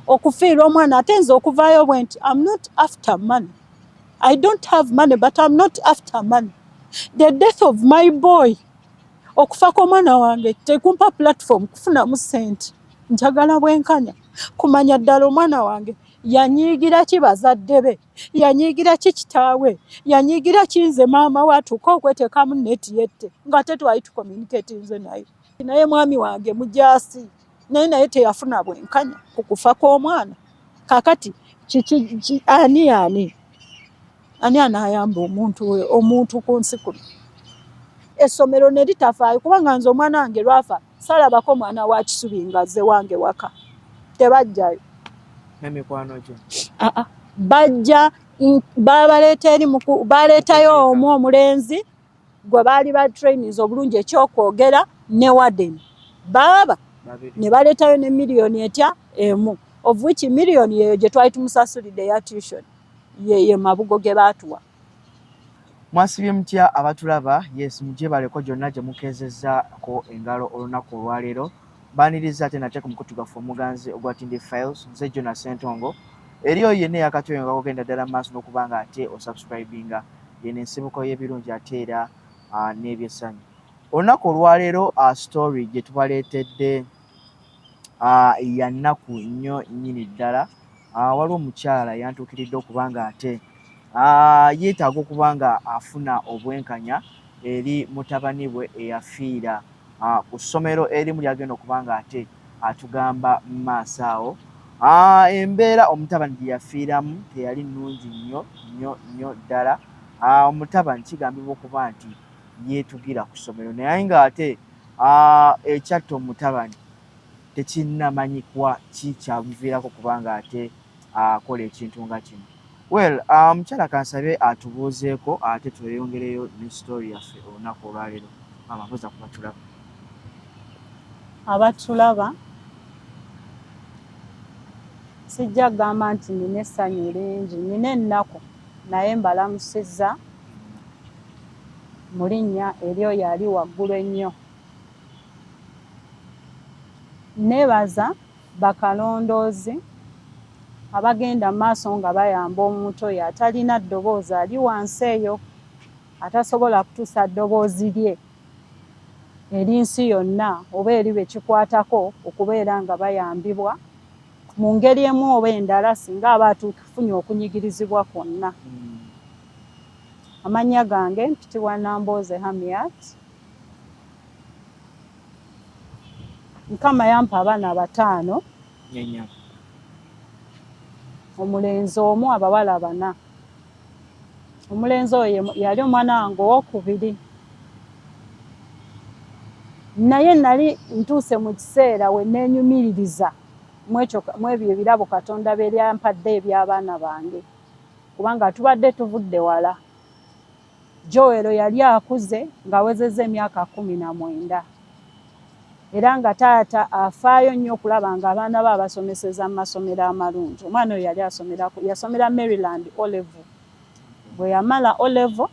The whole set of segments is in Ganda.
okufiirwa omwana ate nze okuvaayo bwe nti I'm not after money. I don't have money but I'm not after money. The death of my boy, okufa kw'omwana wange tekumpa platform kufunamu ssente. Njagala bwenkanya kumanya ddala omwana wange yanyiigira ki bazadde be, yanyiigira ki kitaawe, yanyiigira ki nze maama we atuuka okweteekamu neti yette nga te twali tucommunicatinze naye. Naye mwami wange mujaasi naye teyafuna bwenkanya ku kufa kw'omwana. Kaakati ani anaayamba omuntu ku nsi kuno? Essomero ne litafaayo kubanga nze omwana wange lwafa salabako mwana wa Kisubi ngazze wange waka. Tebajjayo. N'emikwano gye? Bajja baleetayo omu omulenzi gwe baali ba trainees obulungi ekyokwogera ne warden. Baaba ne baleetayo ne miliyoni etya emu. Of which miliyoni yeyo gye twali tumusasulidde ya tuition. Ye mabugo ge baatuwa. Mwasibye mutya abatulaba? Yes, mujebaleko gyonna gye mukeezezzaako engalo olunaku olwaleero. Baaniriza ate nate ku mukutu gaffe omuganzi ogwa Tindi Files, nze Jonas Ssentongo. Eri oyo yenna eyakatyoyo nga kugenda ddala maaso n'okuba nga ate osubscribinga. Yeno ensibuko y'ebirungi ate era n'ebyessanyu. Olunaku olwaleero story gye tubaleetedde ya nnaku nnyo nnyini ddala. Waliwo omukyala yantuukiridde okuba nga ate yeetaaga okuba nga afuna obwenkanya eri mutabani bwe eyafiira ku ssomero erimu lyagenda okuba nga ate atugamba mu maaso awo. Embeera omutabani gye yafiiramu teyali nnungi nnyo ddala. Omutabani kigambibwa okuba nti yeetugira ku ssomero naye ng'ate ekyatta omutabani tekinnamanyikwa ki kyamuviirako kuba nga ate akola ekintu nga kino. Well, mukyala kansabe atubuuzeeko ate tweyongereyo ne story yaffe olunaku olwaleero. Mama mbuuza ku batulaba. Abatulaba sijja kugamba nti nina essanyu lingi, nina ennaku naye mbalamusizza mu linnya eryo yali waggulu ennyo. Neebaza bakalondoozi abagenda maaso nga bayamba omuntu oyo atalina ddoboozi ali wansi eyo atasobola kutuusa ddoboozi lye eri nsi yonna oba eri be kikwatako okubeera nga bayambibwa mu ngeri emu oba endala singa aba atuufunye okunyigirizibwa kwonna. Amannya gange mpitibwa Nambooze Hamiat. Mukama yampa abaana 5. Omulenzi omu abawala 4. Omulenzi oyo yali omwana wange owokubiri. Naye nali ntuuse mu kiseera we neenyumiririza mu ebyo ebirabo Katonda bye yampadde eby'abaana bange kubanga tubadde tuvudde wala. Joero yali akuze ng'awezezza emyaka 19 era nga taata afaayo nnyo okulaba nga abaana be abasomeseza mu masomero amalungi. Omwana oyo yasomera Maryland O-level. Bwe yamala O-level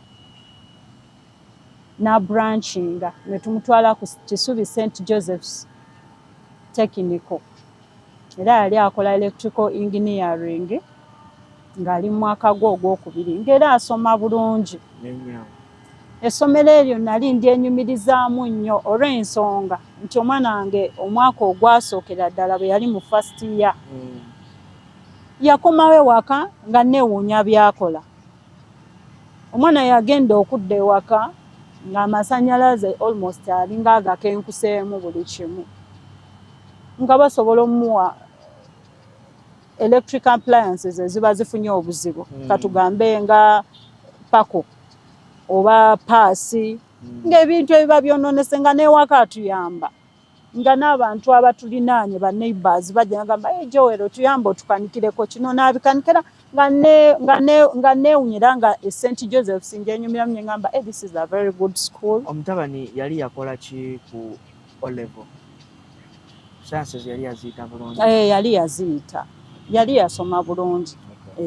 n'abranchinga ne tumutwala ku Kisubi St. Joseph's Technical. Era yali akola electrical engineering ng'ali mu mwaka gwe ogwokubiri ng'era asoma bulungi. Essomero eryo nali ndyenyumirizaamu nnyo olw'ensonga nti omwana wange omwaka ogwasookera ddala bwe yali mu first year yakomawo ewaka nga neewuunya by'akola. Omwana yagenda okudda ewaka ng'amasannyalaze almost alinga agakenkuseemu buli kimu nga basobola omuwa electric appliances eziba zifunye obuzibu katugambe nga pako oba paasi ng'ebintu ebiba byonoonese nga n'ewaka atuyamba nga n'abantu abatulinaanye ba neighbors bajja nagamba Joero tuyamba otukanikireko kino n'abikanikira nga neewunyira nga St. Joseph's ng'enyumiramu ngamba this is a very good school. Omutabani yali yakola ki ku O-level? Sciences yali yaziyita bulungi? Yali yaziyita. Yali yasoma bulungi.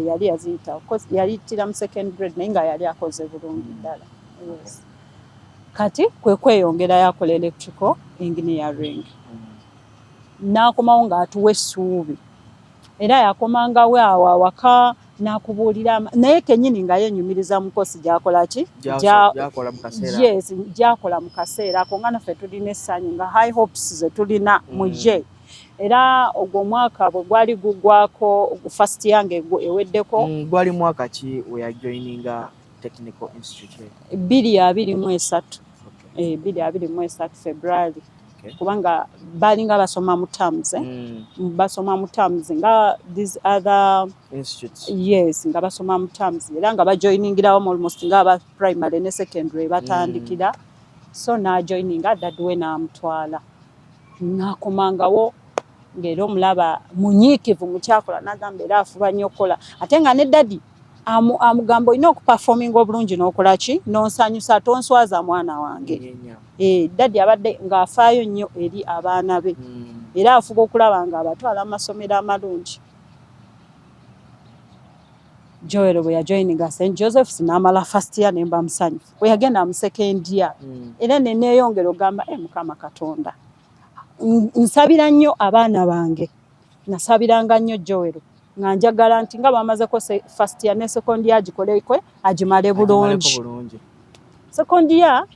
Yali yaziyita. Yali tira mu second grade naye nga yali akoze bulungi ddala. Yes. Kati kwe kweyongera yakola electrical engineering. N'akomawo ng'atuwa essuubi era yakomangawo awo awaka nakubuulira naye kenyini nga yenyumiriza mukosi gyakola ki gyakola mu kaseera ako nga naffe tulina essanyu nga high hopes ze tulina mu ye era ogwo omwaka bwe gwali gugwako first yange eweddeko gwali mwaka ki we yajoininga Technical Institute 2023 2023 February kubanga balinga basoma mu terms basoma mu terms nga these other institutes yes nga basoma mu terms era nga bajoiningirawo almost nga aba primary ne secondary batandikira so na joininga dadwe namutwala nakomangawo ngero omulaba munyiikivu mukyakola nagamba era afuba nnyo okukola ate nga ne dadi amugambo ino okuperforminga obulungi n'okola ki nonsanyusa tonswaza mwana wange dadi abadde ng'afaayo nnyo eri abaana be era afuba okulaba nga abatwala mu masomero amalungi Joel bwe yajoininga St. Joseph's n'amala first year nemba musanyufu bwe yagenda mu second year era neneeyongera ogamba Mukama Katonda nsabira nnyo abaana bange nasabiranga nnyo Joel nga njagala nti nga bamazeko first year ne second year agikolekwe agimale bulungi second year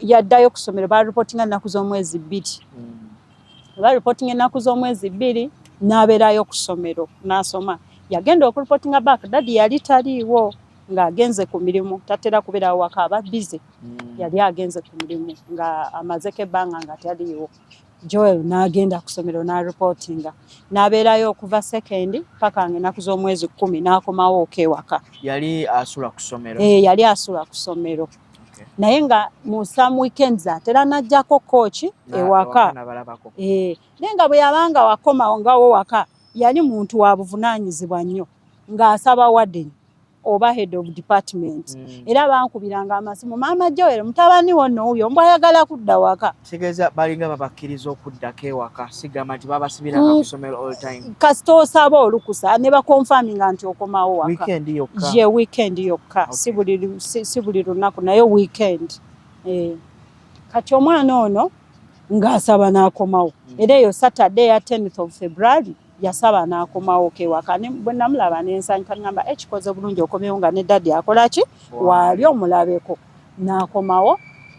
yaddayo ku ssomero bareportinga ennaku z'omwezi 2 bareportinga ennaku z'omwezi 2 n'abeerayo ku ssomero n'asoma yagenda okureportinga back dadi yali taliiwo ng'agenze ku mirimu tatera kubeera waka aba busy yali agenze ku mirimu nga amazeko ebbanga nga taliiwo Joel n'agenda ku ssomero n'areportinga n'abeerayo okuva second paka ng'ennaku z'omwezi 10 n'akomawo okewaka yali asula ku ssomero yali asula ku ssomero naye nga mu some weekends atera najjako coach ewaka naye nga bwe yabanga wakomawo ngawo waka yali muntu wa buvunaanyizibwa nnyo ng'asaba warden oba head of department era bankubiranga amasimu maama Joel mutabani wonno oyo mbw ayagala kudda waka kitegeeza balinga babakkiriza okuddako ewaka sigamba nti babasibiranga ku ssomero all time kasita osaba olukusa ne bakonfaminga nti okomawo waka weekend yokka si buli lunaku naye weekend kati omwana ono ng'asaba n'akomawo era eyo Saturday ya 10th of February yasaba n'akomawo kewaka bwe namulaba n'ensanyuka ngamba ekikoze bulungi okomewo nga ne dadi akola ki wali omulabeko n'akomawo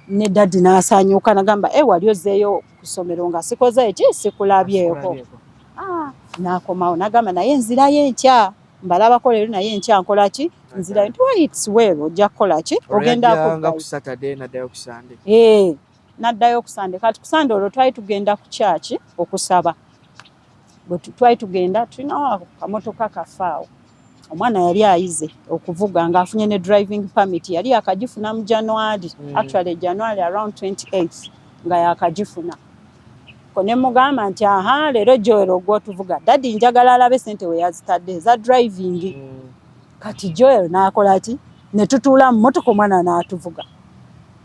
ne dadi n'asanyuka nagamba wali ozzeeyo ku ssomero nga sikoze eki sikulabyeko n'akomawo nagamba naye nzirayo enkya mbalabako leero naye enkya nkola ki nzirayo nti it's well ojja kukola ki ogendanga ku Saturday naddayo ku Sunday n'addayo ku Sunday kati ku Sunday olwo twali tugenda ku kyaki okusaba twali tugenda tulinawo akamotoka kafaawo omwana yali ayize okuvuga ng'afunye ne driving permit yali yakagifuna mu January actually January around 28 nga yakagifuna ko ne mugamba nti leero Joel ogwotuvuga dadi njagala alabe sente we yazitadde eza driving kati Joel n'akola ki ne tutuula mu motoka omwana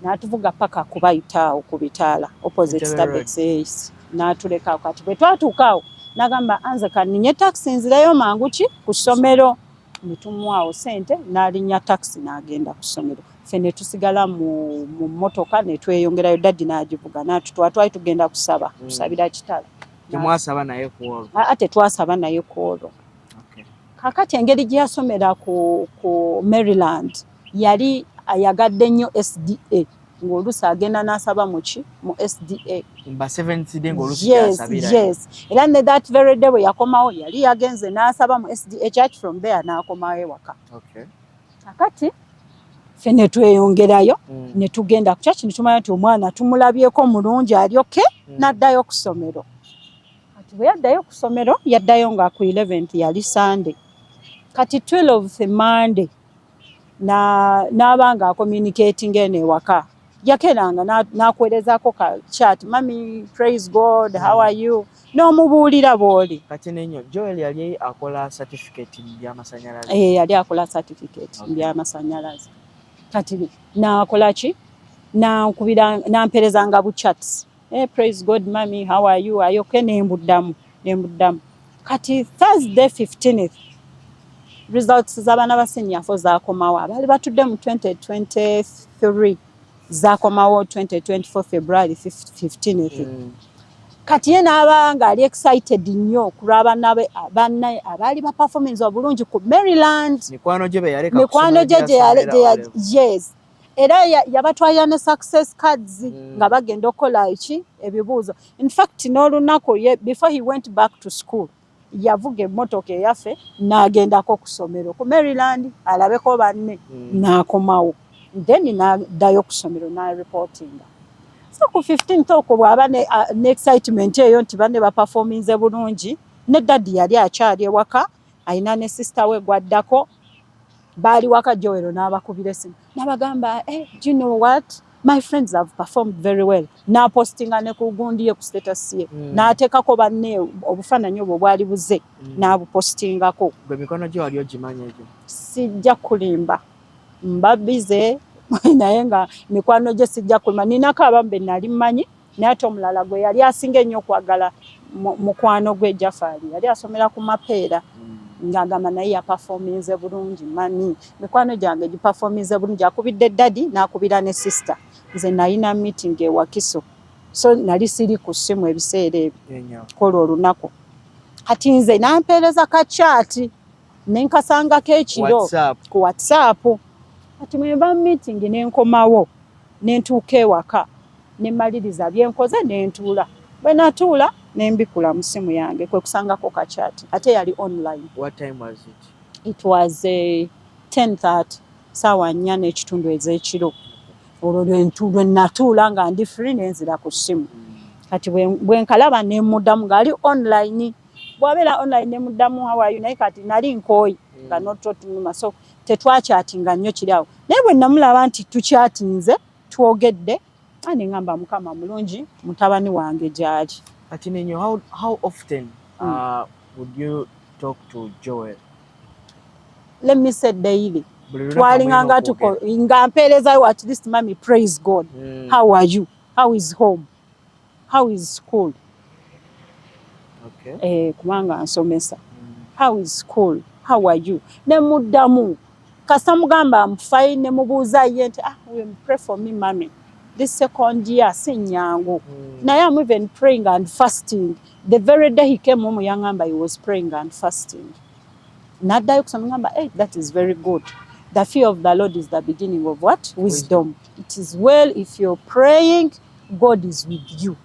n'atuvuga paka kubayitaawo ku bitaala opposite Starbucks n'atulekaawo kati bwe twatuukaawo nagamba anze kaninye taxi nzirayo mangu ki ku ssomero ne tumuwaawo sente n'alinnya taxi n'agenda ku ssomero ffe ne tusigala mu mmotoka ne tweyongerayo dadi n'agivuga n'atutwala twali tugenda kusabira kitala temwasaba naye ku olwo ate twasaba naye ku olwo kakati engeri gye yasomera ku Maryland yali ayagadde nnyo SDA ng'oluusi agenda n'asaba mu SDA mba 7th day ng'oluusi yasabira yes era ne that very day bwe yakomawo yali yagenze n'asaba mu SDA church from there n'akomawo ewaka kakati ffe ne tweyongerayo ne tugenda ku church ne tumanya nti omwana tumulabyeko mulungi alyoke n'addayo ku ssomero kati bwe yaddayo ku ssomero yaddayo nga ku 11th yali Sunday kati 12th Monday n'abanga communicating ene ewaka yakeranga n'akwerezaako ka chat mami praise God how are you n'omubuulira bw'oli kati nenyo Joel yali akola certificate by'amasanyalaze yali akola certificate by'amasanyalaze kati n'akola ki n'amperezanga bu chats praise God mami how are you ayoke nembuddamu kati Thursday 15th results z'abaana ba senior fo zaakomawo abaali batudde mu 2023 zaakomawo 2024 February 15th kati ye n'aba ng'ali excited nnyo kulaba nabe abanne abaali ba performance obulungi ku Maryland. Mikwano gye be yaleka mikwano gye yes. Era yabatwalira ne success cards nga bagenda okukola ebibuuzo. In fact n'olunaku before he went back to school yavuga emmotoka eyaffe n'agendako ku ssomero ku Maryland alabeko banne n'akomawo then n'addayo ku ssomero n'areportinga. So ku 15th okwo bw'aba ne excitement eyo nti banne baperforminze bulungi ne daddy yali akyali ewaka ayina ne sister we gwaddako baali waka Joel n'abakubira essimu n'abagamba do you know what my friends have performed very well n'apostinga ne ku gundi ye ku status ye n'ateekako banne obufaananyi obwo bwali buze n'abupostingako. Gwe mikono gye wali ogimanya egyo? Sijja kulimba mba bize naye nga mikwano gye sijja kulima ninako abamu be nali mmanyi naye ate omulala gwe yali asinga ennyo okwagala mukwano gwe Jafali yali asomera ku Mapeera ng'agamba naye yaperforminze bulungi mani mikwano gyange giperforminze bulungi akubidde daddy n'akubira ne sister nze nalina meeting e Wakiso so nali siri ku ssimu ebiseera ebyo kola olunaku kati nze nampeereza ka chat nenkasangako ekiro ku WhatsApp kati mweba meeting nenkomawo nentuuka ewaka nemaliriza byenkoze nentuula bwe natuula nembikula mu simu yange kwe kusangako ka chat ate yali online. What time was it? It was 10:30 sawa 4 n'ekitundu ez'ekiro olwo lwe natuula nga ndi free nenzira ku simu kati bwe nkalaba nemuddamu ngali online bw'abeera online nemuddamu how are you naye kati nali nkooyi nga nototunuma so tetwakyatinga nnyo kiri awo naye bwe namulaba nti tukyatinze twogedde anengamba mukama mulungi mutabani wange gyali. Ati nenyo how often would you talk to Joel? Let me say daily. Twalinganga tuko nga mpeerezayo at least mami praise God. How are you? How is home? How is school? Okay. Kubanga nsomesa. How is school? How are you? Ne muddamu. Kasa mugamba mfai ne mubuuza ye nti pray for me mami. This second year sinyangu. Naye I'm even praying and fasting. The very day he came home yangamba he was praying and fasting. Naddayo kusoma ngamba that is very good. The fear of the Lord is the beginning of what? Wisdom. It is well if you're praying, God is with you.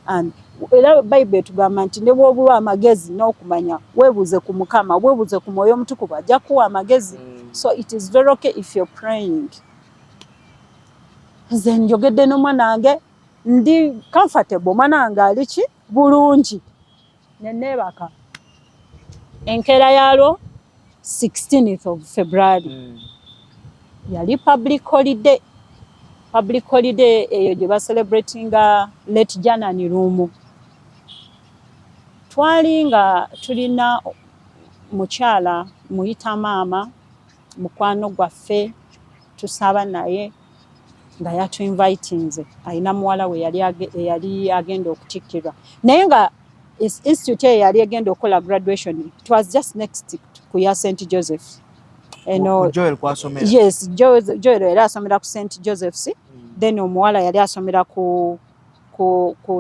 And era Bible tugamba nti ne bw'obulwa amagezi n'okumanya weebuuze ku Mukama weebuuze ku Mwoyo Omutukuvu ajja kuwa amagezi. So it is very okay if you're praying. Nze njogedde n'omwana wange ndi comfortable mwana wange ali ki bulungi neneebaka enkeera yalwo 16th of February yali public holiday eyo gye baselebratinga late Janani Lumu. Twali nga tulina mukyala muyita maama mukwano gwaffe tusaba naye nga yatu invitinze ayina muwala we yali agenda okutikkirwa naye nga institute yali agenda okukola graduation. It was just next ku ya St. Joseph. Joel kwasomera. Yes, Joel yali asomera ku St. Joseph's. Then omuwala yali asomera ku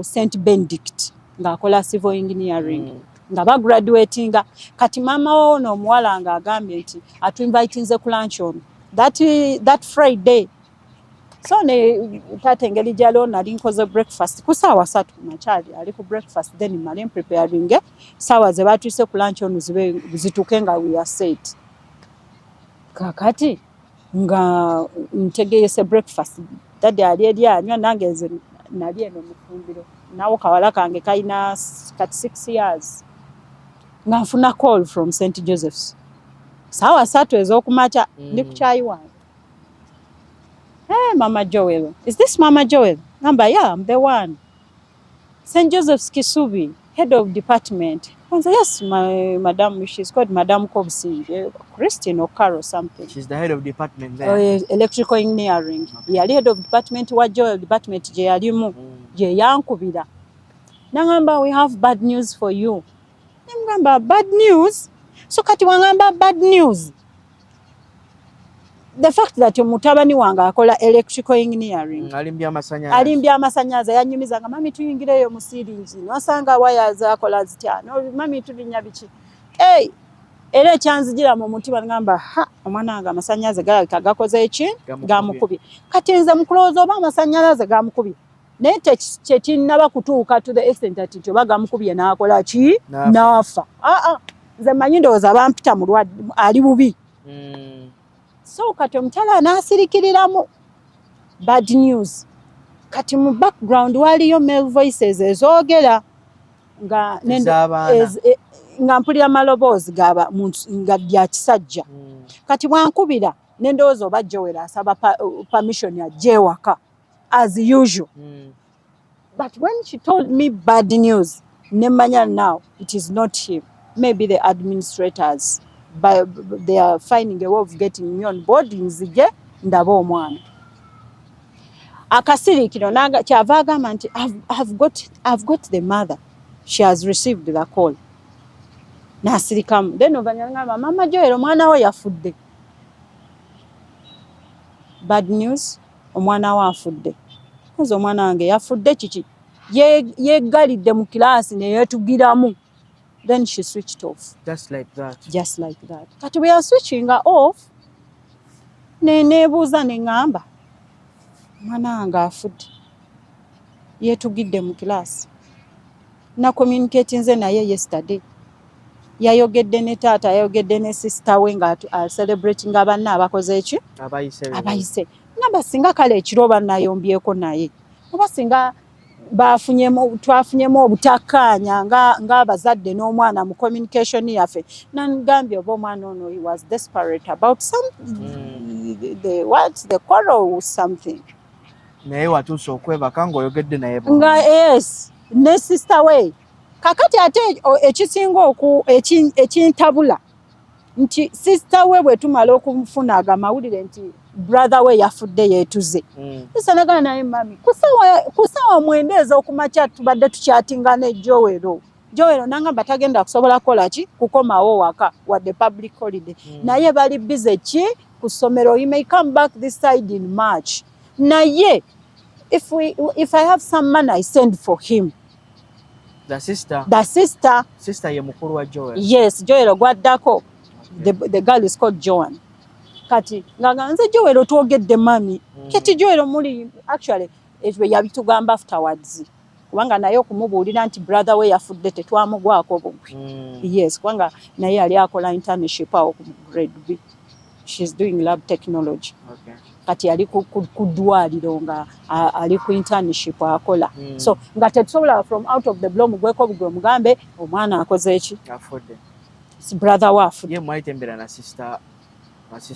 St. Benedict ng'akola civil engineering. Nga bagraduatinga kati maama wo n'omuwala nga agambye nti atu-invitinze ku lunch on that Friday. So ne tate engeri gyaliwo nali nkoze breakfast ku ssaawa 3 makyali ali ku breakfast then male preparing ssaawa ze batuuse ku lunch on zituuke nga we are set. Kakati nga ntegeese breakfast daddy ali eri anywa nange nze nali eno mufumbiro nawo kawala kange kalina kati 6 years nga nfuna call from St. Joseph's ssaawa 3 ez'okumakya ndi ku kyayi wange. Hey, Mama Joel. Is this Mama Joel? Number, yeah, I'm the one. St. Joseph's Kisubi, head of department. I said, yes, my madam, she's called Madam Kobsi, Christine or Carol something. She's the head of department there. Electrical engineering. Okay. Yeah, head of department, what Joel department, je yalimu, je yankubira. Nangamba, we have bad news for you. Nangamba, bad news? So kati wangamba bad news. the fact that mutabani wange akola electrical engineering alimbya amasannyalaze yanyumizanga mami tuyingireyo mu siringi nosanga waya zakola zitya no mami tulinya biki era ekyanzigira mu mutima ngamba omwana wange amasannyalaze galabika gakoze eki gamukubye kati nze mukulowooza oba amasannyalaze gamukubye naye kyekinnaba kutuuka to the extent ati nti oba gamukubye n'akola ki n'afa nze manyi ndowooza bampita mulwadde ali bubi so kati omukyala n'asirikiriramu bad news kati mu background waliyo male voices ezoogera nga mpulira maloboozi nga lya kisajja kati bwankubira nendowooza oba Joel asaba permission ajje ewaka as usual but when she told me bad news nemanya now it is not him maybe the administrators but they are finding a way of getting me on board nzije ndaba omwana akasirikiro kyava agamba nti I've got the mother she has received the call nasirikamu then ovanyangamba mama Joel omwana we yafudde bad news omwana we afudde koze omwana wange yafudde kiki yegalidde mu kilaasi neyeetugiramu then she switched off just like that kati we are switching off nebuuza neŋŋamba mwana wange afudde yeetugidde mu kilaasi na communicate nze naye yesterday yayogedde ne taata yayogedde ne sister we nga celebrating abanna abakoze eki abayise ngamba singa kale ekiro bannayombyeko naye oba singa twafunyemu obutakkaanya ng'abazadde n'omwana mu communication yaffe nangambye oba omwana ono he was desperate about the quarrel or something naye watuuse okwebaka ng'oyogedde naye nga yes ne sister we kakati ate ekisinga ekintabula nti sister we bwe tumala okumufuna agamawulire nti brother we yafudde yeetuze isanagana naye mami kusawa mwendeza okumakya tubadde tukyatinga ne Joel nangamba tagenda kusobola kukola ki kukomawo waka wadde public holiday naye bali busy ki ku ssomero he may come back this side in March naye if I have some money I send for him the sister ye mukulu wa Joel yes Joel gwaddako the girl is called Joan kati nga nze Joel twogedde mami kati Joel muli actually ekyo yabitugamba afterwards kubanga naye okumubuulira nti brother we yafudde tetwamugwako bugwi yes kubanga naye yali akola internship awo ku grade B she's doing lab technology kati yali ku ddwaliro nga ali ku internship akola so nga tetusobola from out of the blue mugweko bugwe mugambe omwana akoze eki afudde si brother we afudde ye mwayitembera na sister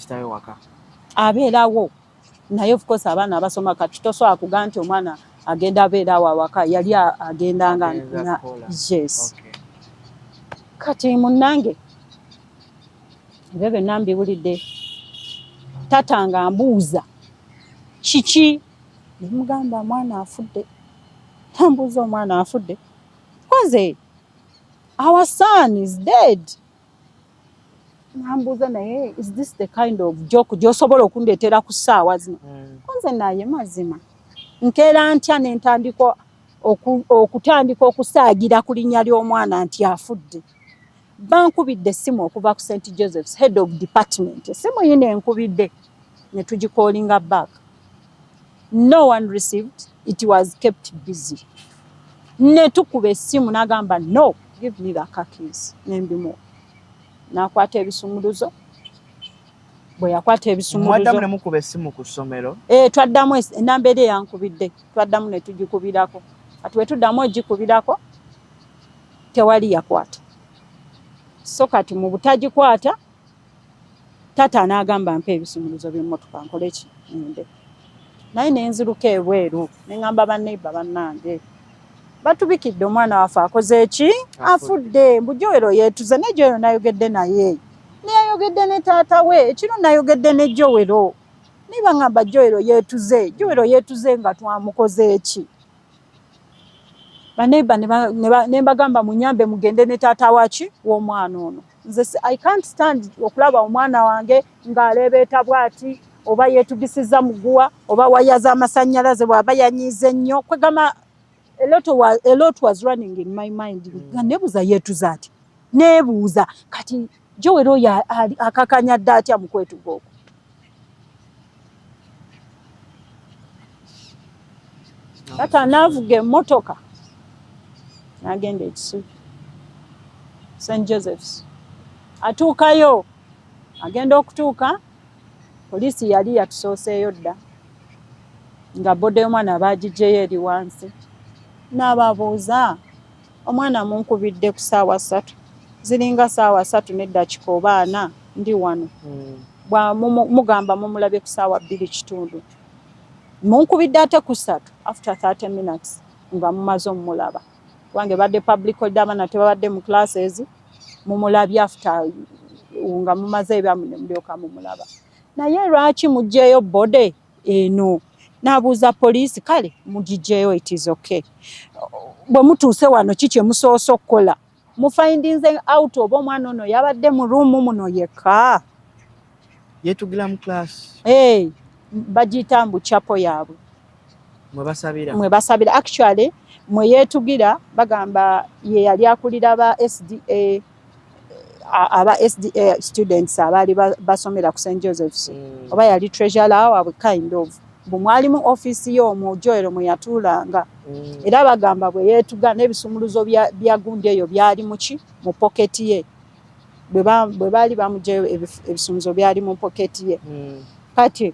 we waka abeerawo naye of course abaana abasoma kati tosobola kugaa nti omwana agenda abeerawo awaka yali agendanga yes kati munnange ebyo byonna mbiwulidde tata nga mbuuza kiki nemugamba mwana afudde tambuuza omwana afudde koze our son is dead nambuuza naye is this the kind of joke gy'osobola okundeetera ku ssaawa zino konze naye mazima nkeera ntya nentandika okutandika okusaagira ku linnya ly'omwana nti afudde bankubidde essimu okuva ku St. Joseph's head of department essimu yine enkubidde ne tugicallinga back no one received it was kept busy ne tukuba essimu n'agamba no give me the car keys nembimu nakwata ebisumuluzo bwe yakwata ebisumuluzo mwaddamu ne mukuba essimu ku ssomero twaddamu enamba eri yankubidde twaddamu ne tugikubirako kati bwe tuddamu egikubirako tewali yakwata so kati mu butagikwata tata n'agamba mpa ebisumuluzo by'emmotoka nkole ki nde naye nenziruka ebweru neŋŋamba banneiba bannange batubikidde omwana waffe akoze eki afudde mbu Joel yeetuze ne Joel nayogedde naye neyayogedde ne taata we ekiro nayogedde ne Joel niba ŋŋamba Joel yeetuze nga twamukoze eki baneiba ne bagamba munyambe mugende ne taata waaki w'omwana ono. Nze I can't stand okulaba omwana wange ng'aleebeeta bw'ati oba yeetugisiza muguwa oba waya z'amasannyalaze bw'aba yanyiize nnyo kwegamba a lot was running in my mind. Nebuuza yeetuza ati neebuuza kati Joel oyo akakanya dda atya mu kwetuga okwo. Kati anaavuga emmotoka n'agenda Ekisubi St. Joseph's. Atuukayo agenda okutuuka poliisi yali yatusooseeyo dda nga boda y'omwana baagiggyeyo eri wansi. N'ababuuza omwana munkubidde ku ssaawa 3 ziringa ssaawa 3 n'eddakiika oba 4 ndi wano. Mugamba mumulabye ku ssaawa 2:15. Munkubidde ate ku 3 after 30 minutes nga mumaze omulaba. Wange badde public holiday abaana tebabadde mu classes mumulabye after nga mumaze ebyamu ne mulyoka mumulaba. Naye lwaki muggyeyo bode eno? N'abuuza poliisi kale mugiggyeyo it is okay. Bwe mutuuse wano kiki musoose okukola? Mufindinze out oba omwana ono yabadde mu ruumu muno yekka. Yeetugira mu class. Bagiyita mbu chapel yaabwe. Mwe basabira. Actually mwe yeetugira bagamba ye yali akulira aba SDA students abaali basomera ku St. Joseph's. Oba yali treasurer waabwe kind of. Bwe mwalimu office y'omwo Joel mwe yatuulanga. Era bagamba bwe yeetuga n'ebisumuluzo bya gundi eyo byali mu pocket ye. Bwe baali bamuggyeyo ebisumuluzo byali mu pocket ye. Kati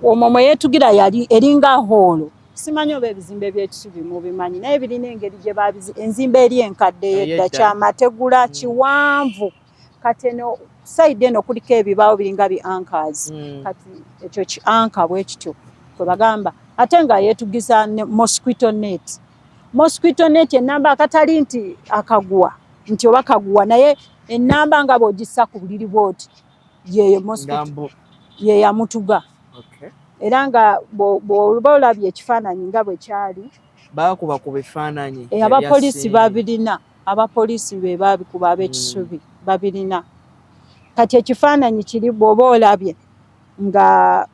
omwo mwe yeetugira yali eringa holo. Simanyi oba ebizimbe by'Ekisubi mubimanyi naye birina engeri gye enzimba eri enkadde yedda kyamategula kiwanvu. Kati eno side eno kuliko ebibaawo biringa bi anchors. Kati ekyo ki anchor bwe kityo kwe bagamba ate nga yeetugisa mosquito net. Mosquito net ennamba akatali nti akaguwa nti oba kaguwa naye ennamba nga bw'ogissa ku buliri bw'oti yeeyo mosquito ye yamutuga. Era nga bw'oba olabye ekifaananyi nga bwe kyali baakuba ku bifaananyi abapoliisi babirina. Abapoliisi be baabikuba ab'Ekisubi babirina. Kati ekifaananyi kiri bw'oba olabye nga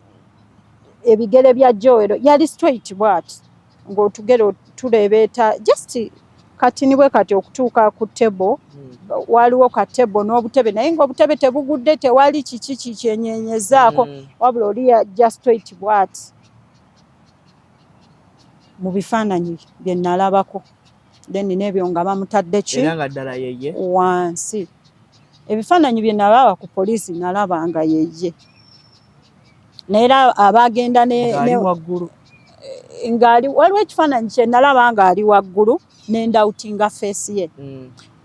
ebigere bya Joel yali straight bw'ati ng'otugere tuleebeeta just kati ni bwe kati okutuuka ku table waliwo ka table n'obutebe naye ng'obutebe tebugudde tewali kiki kikyenyenyezaako wabula oli yajja straight bw'ati mu bifaananyi bye nalabako. Then n'ebyo nga bamutadde ki era nga ddala yeye wansi. Ebifaananyi bye nalaba ku poliisi nalaba nga yeye. Neera abagenda ne waggulu ngali waliwo ekifaananyi kye nalaba nga ali waggulu n'endawutinga face ye.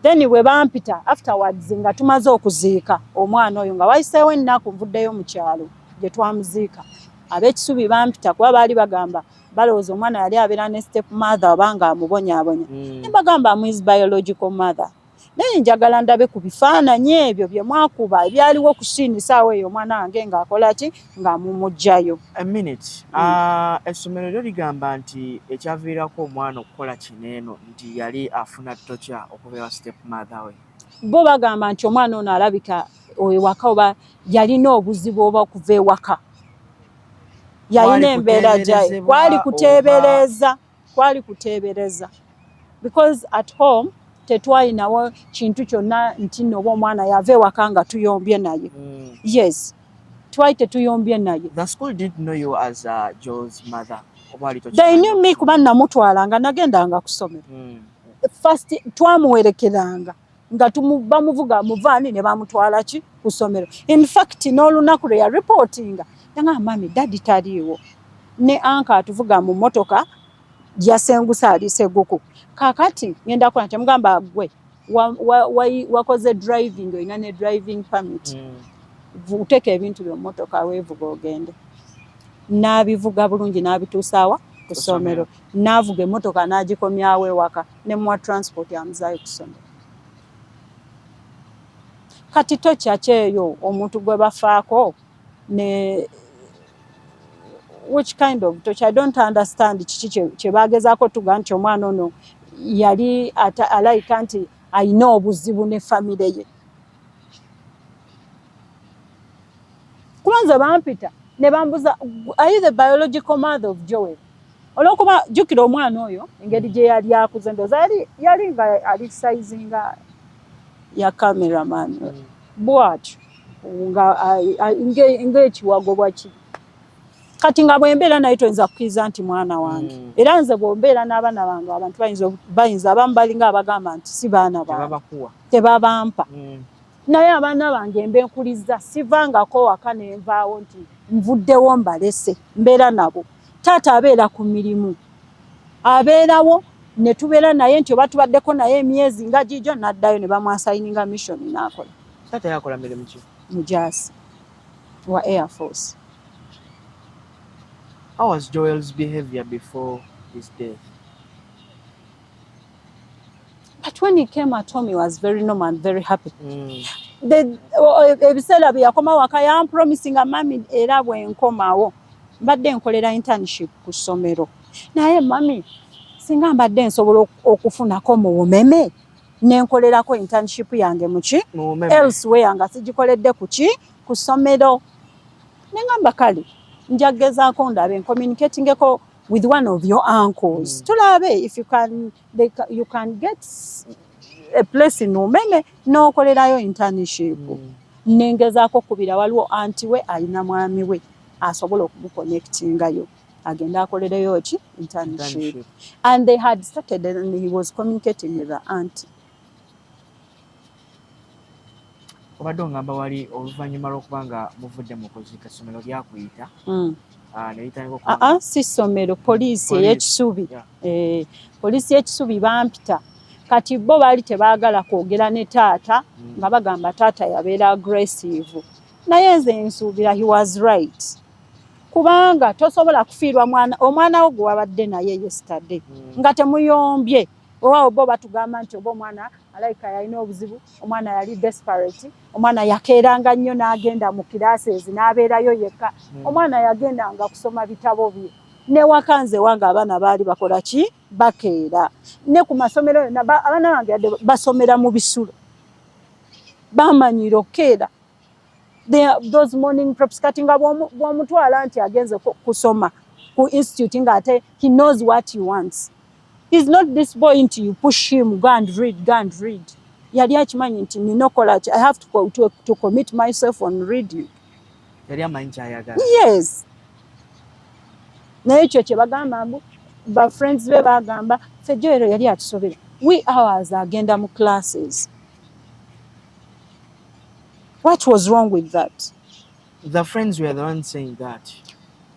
Then bwe bampita afterwards nga tumaze okuziika omwana oyo nga wayiseewo ennaku nvuddeyo mu kyalo gye twamuziika. Ab'Ekisubi bampita kuba baali bagamba balowooza omwana yali abeera ne step mother oba nga amubonyaabonya. Ne bagamba amu his biological mother. Naye njagala ndabe ku bifaananyi ebyo bye mwakuba ebyaliwo ku siini ssaawa eyo omwana wange ng'akola ki ng'amumuggyayo. A minute. Essomero lyo ligamba nti ekyaviirako omwana okukola kino eno nti yali afuna ttokya okuva ewa step mother we. Bo bagamba nti omwana ono alabika ewaka oba yalina obuzibu oba okuva ewaka. Yalina embeera gyayo. Kwali kuteebereza. Because at home tetwalinawo kintu kyonna nti nno oba omwana yava ewaka nga tuyombye naye. Yes. Twali tetuyombye naye. The school didn't know you as Joel's mother. They knew me kuba namutwalanga nagendanga ku ssomero. First twamuwerekeranga nga bamuvuga muvaani ne bamutwala ki ku ssomero. In fact n'olunaku lwe yareportinga yanga mami daddy taliiwo. Ne anka atuvuga mu mmotoka yasengusa ali seguku. Kakati ngenda kola kyamugamba gwe wakoze driving oyina ne driving permit. Uteke ebintu byo mmotoka weevuga ogende. N'abivuga bulungi n'abituusaawa ku ssomero. N'avuga emmotoka n'agikomyawo ewaka ne muwa transport amuzaayo ku ssomero. Kati tokya kyeyo omuntu gwe bafaako ne which kind of torture? I don't understand kye bagezaako tuga nti omwana ono yali alayika nti alina obuzibu ne famire ye. Kubanza bampita ne bambuza, are you the biological mother of Joel? Olwokuba jjukira omwana oyo engeri gye yali akuze, ndowooza yali nga ali size nga ya cameraman bw'atyo ng'ekiwago bwaki. Kati nga bwembeera naye toyinza kukkiriza nti mwana wange. Era nze bw'ombeera n'abaana bange abantu bayinza abamu balinga abagamba nti si baana bange, tebabampa. Naye abaana bange mbenkuliza, sivangako waka ne nvaawo nti nvuddewo mbalese, mbeera nabo. Taata abeera ku mirimu, abeerawo ne tubeera naye nti oba tubaddeko naye emyezi nga gijjo n'addayo ne bamwasayininga mission n'akola. Taata yakola mirimu ki? Mujaasi wa Air Force. How was Joel's behavior before his death? But when he came at home, he was very normal and very happy. Ebiseera bye yakoma waka yampromisinga mami era bwenkomawo mbadde nkolera internship ku ssomero. Naye mami, singa mbadde nsobola okufunako mu bumeme nenkolerako internship yange muki elsewhere nga sigikoledde ku ssomero. Nengamba kale njagezaako ndabe communicatingeko with one of your uncles. Tulabe if you can get a place in Umeme n'okolerayo internship. Nengezaako kubira waliwo anti we alina mwami we asobola okumuconnectingayo agenda akolereyo ki internship. And they had started and he was communicating with the auntie. Obadde ongamba wali oluvannyuma lw'okuba nga muvudde mu kuzika essomero lyakuyita. Si ssomero, poliisi ey'Ekisubi. Poliisi y'Ekisubi bampita. Kati bo baali tebaagala kwogera ne taata nga bagamba taata yabeera aggressive. Naye nze nsuubira he was right. Kubanga tosobola kufiirwa omwana wo gwe wabadde naye yesterday nga temuyombye. Oba bo batugamba nti oba omwana alayika yalina obuzibu, omwana yali desperate, omwana yakeeranga nnyo n'agenda mu classes n'abeerayo yekka. Omwana yagendanga kusoma bitabo bye. Ne wakanze wange abaana baali bakola ki? Bakeera. Ne ku masomero yonna abaana bange basomera mu bisulo. Bamanyira okukeera. Those morning preps kati nga bw'omutwala nti agenze kusoma ku institute nga ate he knows what he wants. He's not this boy until you push him, go and read. Yali akimanyi nti ninokola I have to commit myself on reading. Yali amanyi ky'ayagala. Yes. Naye ekyo kye bagamba mbu ba friends be bagamba ffe Joel yali atusobera. We hours agenda mu classes. What was wrong with that? The friends were the ones saying that.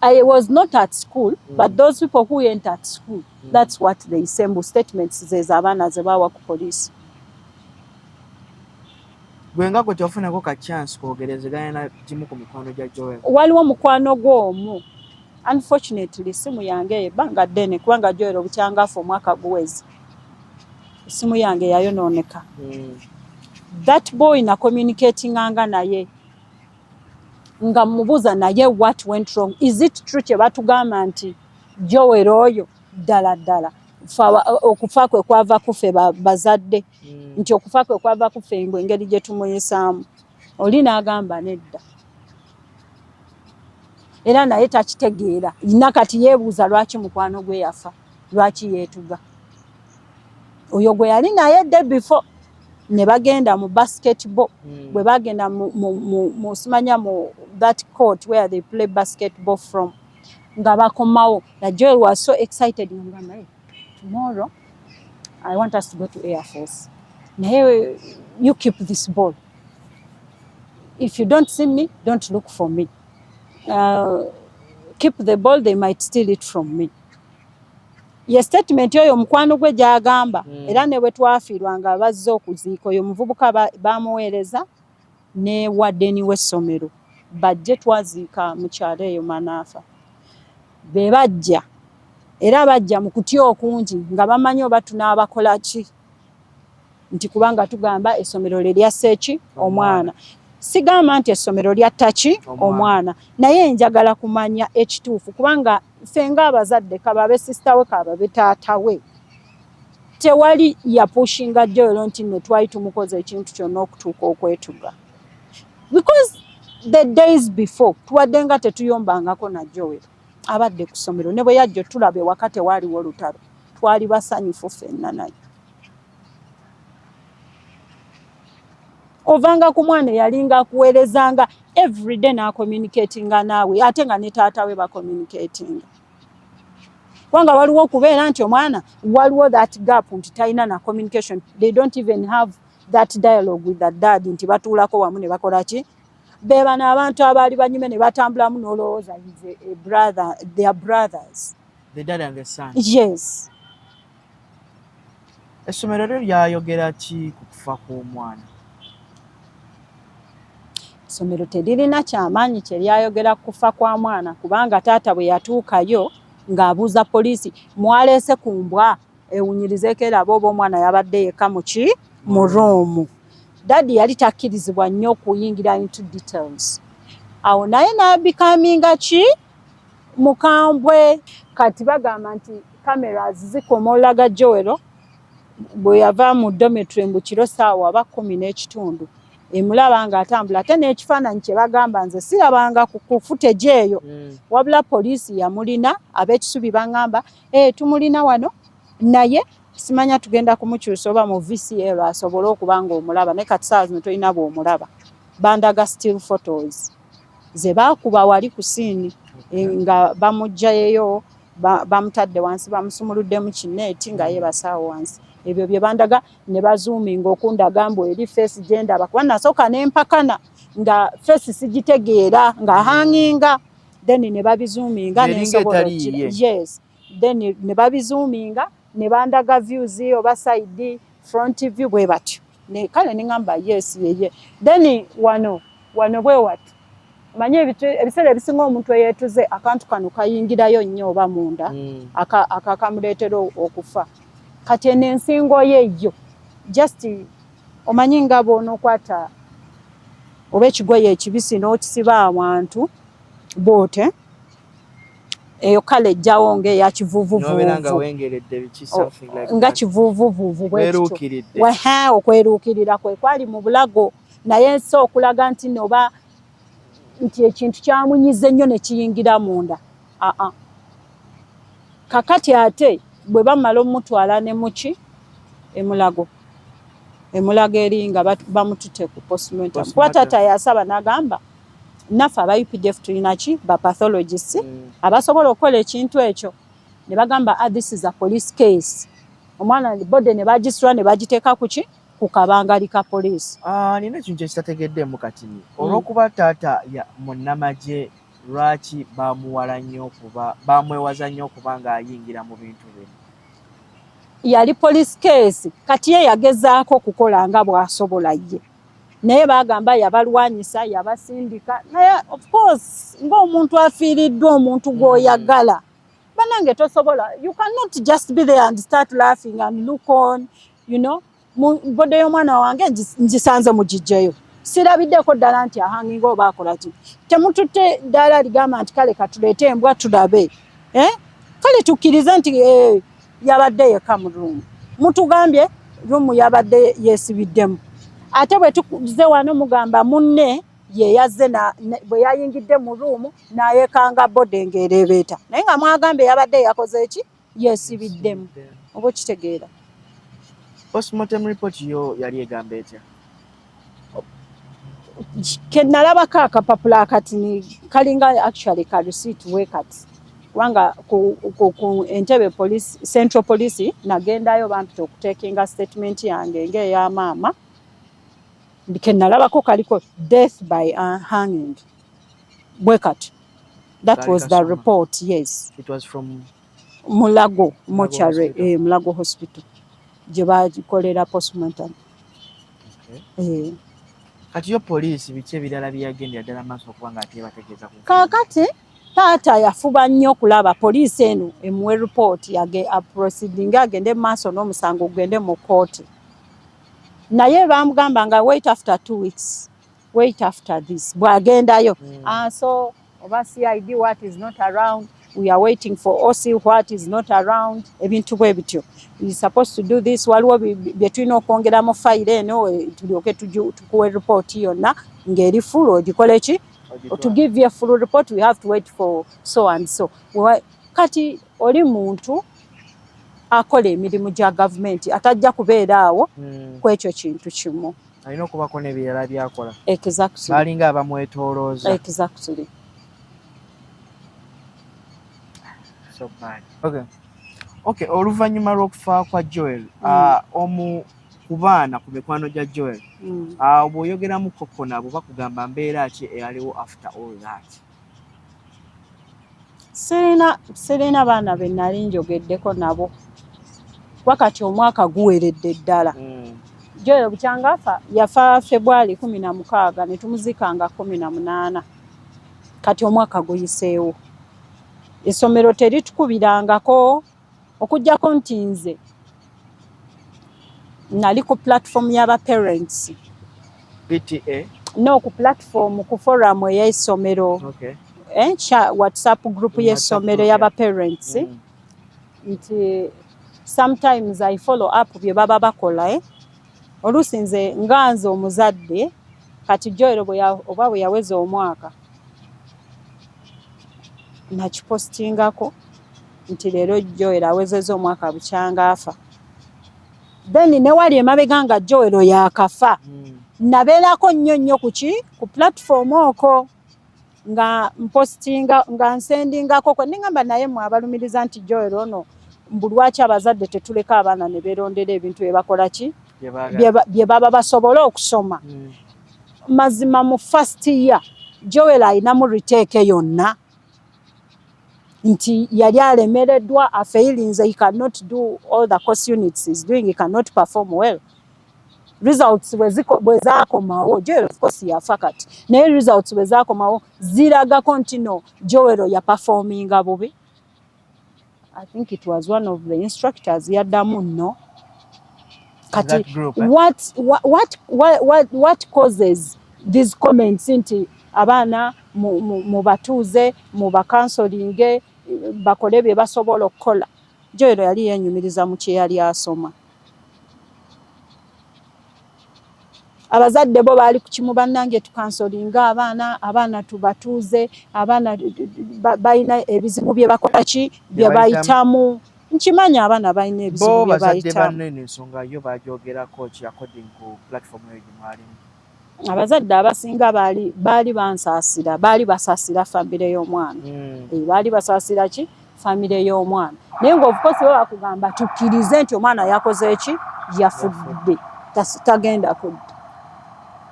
I was not at school, but those people who went at school, that's what they say. Statements z'abaana ze bawa ku police. Gwenga ko tofunako ka chance kwogerezeganya na jimu ku mikwano gya Joel. Waliwo mukwano gw'omu. Unfortunately, simu yange ebanga ddene kubanga Joel obukyangafu omwaka guwezi. Simu yange yayonooneka. That boy na communicating anga naye. Nga mubuza naye what went wrong. Is it true kye batugamba nti Joel oyo ddala okufa kwe kwava kufe bazadde nti okufa kwe kwava kufe engeri gye tumuyisaamu. Oli n'agamba nedda. Era naye takitegeera. Nakati yeebuuza lwaki mukwano gwe yafa, lwaki yeetuga. Oyo gwe yali naye dde before ne bagenda mu basketball. Bwe bagenda mu simanya mu that court where they play basketball from. Nga bakomawo. Na Joel was so excited. Ngamba, tomorrow I want us to go to Air Force. Naye you keep this ball. If you don't see me, don't look for me. Keep the ball, they might steal it from me. Ye statement yoyo mukwano gwe gyagamba era ne bwe twafiirwa nga bazze okuziika oyo muvubuka bamuweereza ne waddeni w'essomero bajje twaziika mu kyalo eyo Manaafa. Be bajja era bajja mu kutya okungi nga bamanyi oba tunaabakola ki nti kubanga tugamba essomero lye lyassa eki omwana. sigamba nti essomero lyatta ki omwana naye njagala kumanya ekituufu kubanga ffe ng'abazadde kababe sisita we kababe taata we tewali yapushinga Joel nti nno twali tumukoze ekintu kyonna okutuuka okwetuga because the days before tuwadde nga tetuyombangako na Joel abadde ku ssomero ne bwe yajja tulabe waka tewaaliwo lutalo twali basanyufu ffenna naye ovanga ku mwana yalinga akuweerezanga everyday n'acommunicatinga naawe ate nga ne taata we bacommunicatinga kubanga waliwo okubeera nti omwana waliwo that gap nti talina na communication they don't even have that dialogue with the dad nti batuulako wamu ne bakola ki beebano abantu abaali banyume ne batambulamu n'olowooza their brothers the dad and the son. Yes. Essomero lyo lyayogera ki ku kufa kw'omwana? Essomero teririna kyamaanyi kye lyayogera ku kufa kwa mwana kubanga taata bwe yatuukayo ng'abuuza poliisi mwaleese ku mbwa ewunyirizeeko eraba oba omwana yabadde yekka mu ki mu roomu. Daddy yali takkirizibwa nnyo okuyingira into details. Awo naye n'abikaminga ki mukambwe kati bagamba nti cameras zikomolaga Joel bwe yava mu dormitory mu kiro ssaawa aba 10:30 emulaba ng'atambula ate n'ekifaananyi kye bagamba nze sirabanga ku footage eyo wabula poliisi yamulina ab'ekisubi baŋŋamba tumulina wano naye simanya tugenda kumukyusa oba mu VCR asobole okuba ng'omulaba naye kati ssaawa zino tolina bw'omulaba bandaga still photos ze baakuba wali ku siini nga bamuggyayo bamutadde wansi bamusumuluddemu kineeti nga yeebasaawo wansi ebyo bye bandaga ne bazuuminga okundaga mbu eri face gye ndaba kuba nasooka n'empakana nga face sigitegeera nga hanginga then ne babizuuminga n'ensobola yes then ne babizuuminga ne bandaga views oba side front view bwe batyo ne kale ne ngamba yes yeye then wano bwe wati manye ebiseera ebisinga omuntu eyeetuze akantu kano kayingirayo nnyo oba munda akakamuleetera okufa kati n'ensingo yeeyo just omanyi nga bw'onookwata oba ekigoye ekibisi n'okisiba awantu boote eyo kale ejjawo ng'eya kivuuvuvuuvu nga kivuuvuvuuvu bwekityo okweruukirira kwe kwali mu bulago naye so okulaga nti noba nti ekintu kyamunyize nnyo ne kiyingira munda kakati ate bwe bamala omutwala ne muki emulago eri nga bamutute ku postmortem kuba taata yasaba n'agamba naffe aba UPDF tulina ki ba pathologists abasobola okukola ekintu ekyo ne bagamba this is a police case omwana bode ne bagisula ne bagiteeka kuki ku kabangali ka poliisi. Nina ekintu ekitategeddemu kati olw'okuba taata munnamagye lwaki bamwewaza nnyo okuba ng'ayingira mu bintu bino? Yali police case kati ye yagezaako okukola nga bw'asobola ye naye bagamba yabalwanyisa yabasindika naye of course ng'omuntu afiiriddwa omuntu gw'oyagala banange tosobola you cannot just be there and start laughing and look on you know bode y'omwana wange ngisanze mugijjeyo sirabiddeko ddala nti ahanginga oba akola ki temututte ddala ligamba nti kale katuleete embwa tulabe kale tukkirize nti yabadde yekka mu ruumu mutugambye ruumu yabadde yeesibiddemu ate bwe tukuze wano mugamba munne ye yazze bwe yayingidde mu ruumu n'ayekanga bode ng'ereebeeta naye nga mwagambye yabadde yakoze eki yeesibiddemu oba okitegeera. Postmortem report yo yali egamba etya? Ke nalabako akapapula akati kalinga actually ka receipt we kati kubanga ku Entebbe police central police nagendayo bampita okuteekinga statement yange ng'eya maama ke nalabako kaliko death by hanging bwe kati that was the report. Yes, it was from Mulago mortuary Mulago hospital gye bakolera postmortem. Kati yo poliisi biki ebirala byagendera ddala maaso okuba nga ate bategeeza ku kaakati taata yafuba nnyo okulaba poliisi eno emuwe report proceeding agende mu maaso n'omusango gugende mu kooti naye bamugamba nga wait after 2 weeks wait after this bwagendayo so oba CID what is not around, we are waiting for OC what is not around, ebintu bwe bityo. We supposed to do this, waliwo bye tulina okwongeramu file eno tulyoke tukuwe report yonna ng'eri full ogikole ki to give you a full report we have to wait for so and so. Kati oli muntu akola emirimu gya gavumenti atajja kubeera awo kwekyo kintu kimu. Alina okubako n'ebirala byakola. Exactly. Balinga abamwetoolooza. Exactly. So bad. Okay, oluvannyuma lw'okufa kwa Joel, omu ku baana ku mikwano gya Joel, bw'oyogeramu koko nabo bakugamba mbeera ki eyaliwo after all that? Sirina baana be nali njogeddeko nabo. Wakati omwaka guweredde ddala. Joel bukyanga yafa February 16 ne tumuzikanga 18. Kati omwaka guyiseewo. Essomero teritukubirangako okujjako nti nze nali ku platform y'aba parents. PTA? No, ku platform ku forum ey'essomero. Okay. WhatsApp group y'essomero y'aba parents. Nti sometimes I follow up bye baba bakola oluusi nze nganze omuzadde kati Joel oba bwe yaweza omwaka nakipostingako nti leero Joel awezezza omwaka bukyanga afa. Then ne wali emabega nga Joel yakafa nabeerako nnyo ku platform okwo nga mpostinga nga nsendingako nengamba naye mwe abalumiriza nti Joel ono mbulwaki abazadde tetuleka abaana ne beerondera ebintu bye bakola ki bye baba basobola okusoma. Mazima mu first year Joel ayinamu retake yonna nti yali alemereddwa afailinze, he cannot do all the course units he's doing, he cannot perform well. Results bwe zaakomawo Joel of course yafa kati naye results bwe zaakomawo ziragako nti no Joel ya performinga bubi. I think it was one of the instructors yaddamu no. Kati group, what causes these comments nti abaana mu batuuze mu bakansolinge bakole bye basobola okukola. Joel yali yenyumiriza mu kye yali asoma. Abazadde bo baali ku kimu bannange tukansolinga abaana tubatuuze, abaana balina ebizibu bye bakola ki bye bayitamu. Nkimanya abaana balina ebizibu bye bayitamu. Bo bazadde banne ensonga yo baajogerako ki according ku platform eyo gye mwalimu? Abazadde abasinga baali bansaasira, baali basaasira famire y'omwana. Baali basaasira ki famire y'omwana. Naye ng'obukosi bo bakugamba tukkirize nti omwana yakoze ki yafudde tagenda kudda.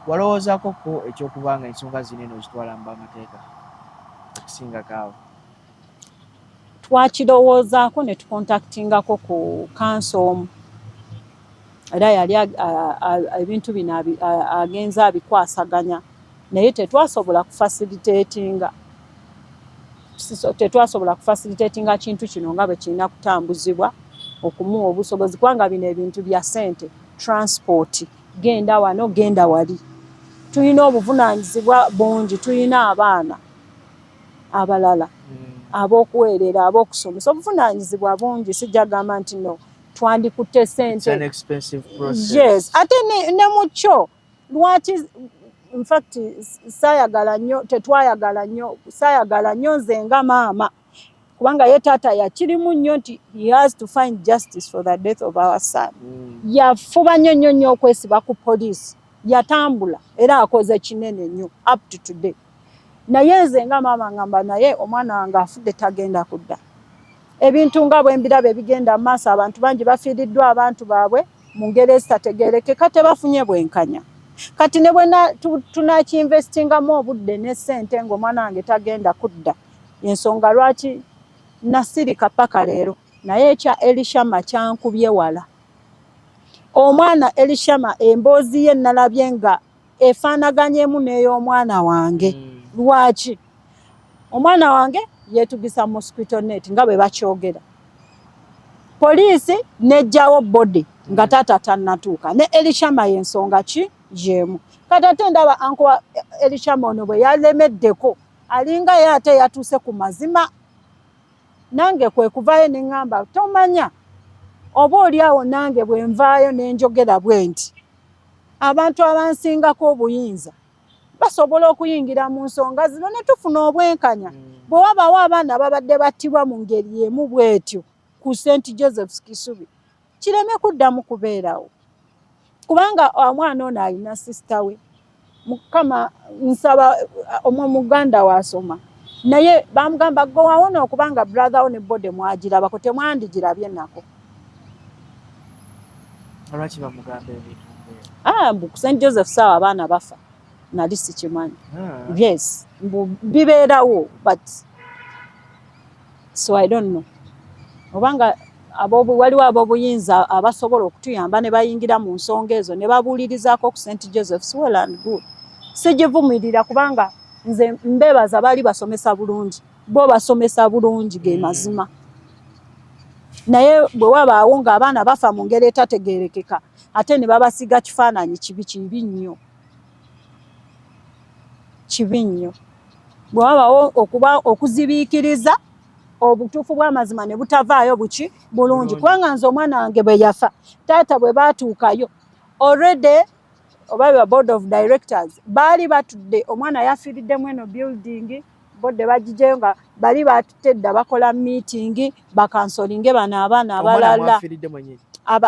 Walowoozaako ko ekyokubanga ensonga zinene ozitwala mu bamateeka okusinga kaawe? Twakirowoozaako ne tukontaktingako ku kanso omu era yali ebintu bino agenza abikwasaganya naye tetwasobola kufacilitatinga kintu kino nga bwe kirina kutambuzibwa okumuwa obusobozi kubanga bino ebintu bya ssente, transport, genda wano genda wali. Tulina obuvunaanyizibwa bungi, tulina abaana abalala ab'okuweerera, ab'okusomesa, obuvunaanyizibwa bungi. Sijja gamba nti no twandikutte ssente. It's an expensive process. Yes, ate ne mu kyo lwaki in fact saayagala nnyo nze nga maama kubanga ye taata yakirimu nnyo nti he has to find justice for the death of our son. Yafuba nnyo okwesiba ku poliisi, yatambula era akoze kinene nnyo up to today. Naye nze nga maama ngamba naye omwana wange afudde tagenda kudda. Ebintu nga bwe mbiraba ebigenda maaso, abantu bangi bafiiriddwa abantu baabwe mu ngeri ezitategeerekeka tebafunye bwenkanya. Kati ne bwena tunakinvestingamu obudde ne ssente ng'omwana wange tagenda kudda. Ensonga lwaki nasirika paka leero naye ekya Elishama kyankubye wala. Omwana Elishama emboozi ye nalabye nga efaanaganyemu n'ey'omwana wange. Lwaki? Omwana wange yeetugisa mosquito net nga bwe bakyogera. Poliisi nejjawo body nga taata tannatuuka. Ne Elishama y'ensonga ki yemu kati ate ndaba anko Elishama ono bwe yalemeddeko alinga ye ate yatuuse ku mazima nange kwe kuvaayo ne ŋŋamba tomanya oba oli awo nange bwe nvaayo ne njogera bwe nti abantu abansingako obuyinza basobola okuyingira mu nsonga zino ne tufuna obwenkanya bwe wabaawo abaana babadde battibwa mu ngeri emu bw'etyo ku St. Joseph's Kisubi kireme kuddamu kubeerawo kubanga omwana ono alina sisita we Mukama nsaba omuganda wasoma naye bamugamba gowawona okubanga brother wo ne bode mwagirabako temwandigirabye nako Alwaki bamugamba ebintu ku St. Joseph sawa abaana bafa nali sikimanyi yes bibeerawo but so I don't know obanga waliwo ab'obuyinza abasobola okutuyamba ne bayingira mu nsonga ezo ne babuulirizaako ku St. Joseph's well and good sigivumirira kubanga nze mbebaza baali basomesa bulungi bo basomesa bulungi ge mazima naye bwe wabaawo ng'abaana bafa mu ngeri etategeerekeka ate ne babasiga kifaananyi kibi nnyo bwe wabaawo okuzibiikiriza obutuufu bw'amazima ne butavaayo buki bulungi kubanga nze omwana wange bwe yafa taata bwe baatuukayo already oba board of directors baali batudde omwana yafiiriddemu eno building bodde bagijeyo nga bali batudde bakola meeting bakansolinge bano abaana abalala